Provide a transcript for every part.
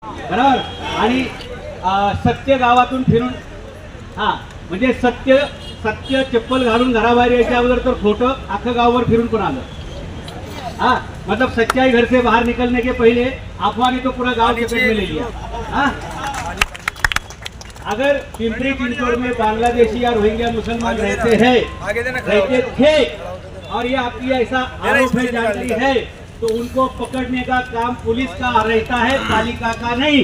बरोबर. आणि सत्य गावातून फिरून म्हणजे सत्य सत्य चप्पल घालून घराबाहेर यायच्या अगोदर तर खोटं अख्खं गावभर फिरून पण आलं. मतलब सच्चाई घर से बाहर निकलने के पहले अफवाह ने तो पूरा गांव चपेट में ले लिया. अगर पिंपरी चिंचवड़ में बांग्लादेशी या रोहिंग्या मुसलमान रहते थे और ये आपकी ऐसा आरोप है, जानकारी है, तो उनको पकड़ने का काम पुलिस का रहता है, पालिका का नहीं.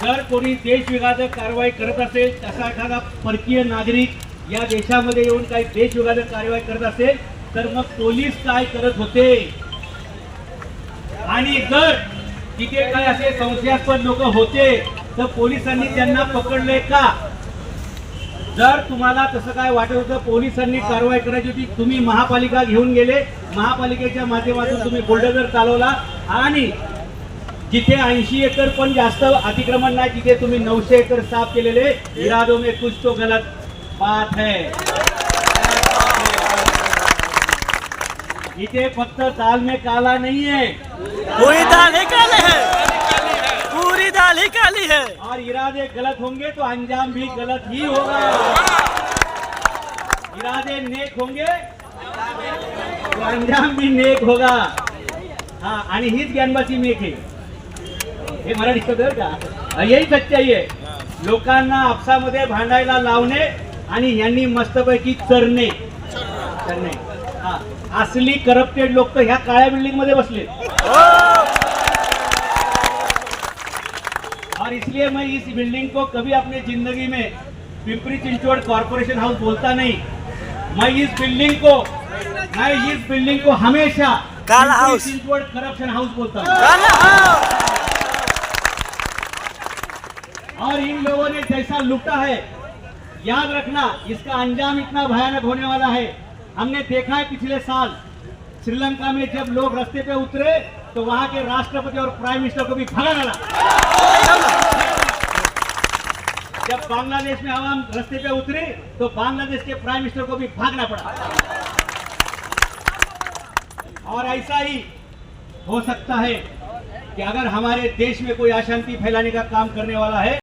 जर कोणी देशविघातक कारवाई करत असेल, तसा एखादा परकीय नागरिक या देशामध्ये येऊन काही देशविघातक कारवाई करत असेल तर मग पोलीस काय करत होते. आणि जर तिथे काही असे संशयास्पद लोक होते तर पोलिसांनी त्यांना पकडले का. जर तुम्हाला तसं काय वाटत होतं पोलिसांनी कारवाई करायची होती, तुम्ही महापालिका घेऊन गेले, महापालिकेच्या माध्यमातून तुम्ही बुलडोझर चालवला आणि जिथे 80 एकर पण जास्त अतिक्रमण नाही तिथे तुम्ही 900 एकर साफ केलेले. इरादों में कुछ तो गलत बात है. इथे फक्त दाल में काला नहीं है, पूरी दाल ही काली है, पूरी दाल ही काली है. और इरादे गलत होंगे तो अंजाम भी गलत ही होगा. इरादे नेक होंगे तो अंजाम भी नेक होगा. आणि हीच ज्ञानबाची मेक आहे. हे मराठी शब्द आहे का. यही सच्चाई आहे. लोकांना आपसामध्ये भांडायला लावणे आणि यांनी मस्तपैकी चरणे. असली करप्टेड लोक तर ह्या काळ्या बिल्डिंग मध्ये बसले. और इसलिए मैं इस बिल्डिंग को कभी अपने जिंदगी में पिंपरी चिंचवड़ कॉर्पोरेशन हाउस बोलता नहीं. मैं इस बिल्डिंग को हमेशा काला हाउस, चिंचवड़ करप्शन हाउस बोलता हूँ. और इन लोगों ने जैसा लूटा है, याद रखना इसका अंजाम इतना भयानक होने वाला है. हमने देखा है पिछले साल श्रीलंका में जब लोग रास्ते पे उतरे तो वहां के राष्ट्रपति और प्राइम मिनिस्टर को भी भगा डाला. जब बांग्लादेश में आवाम रास्ते पे उतरे तो बांग्लादेश के प्राइम मिनिस्टर को भी भागना पड़ा. और ऐसा ही हो सकता है कि अगर हमारे देश में कोई अशांति फैलाने का काम करने वाला है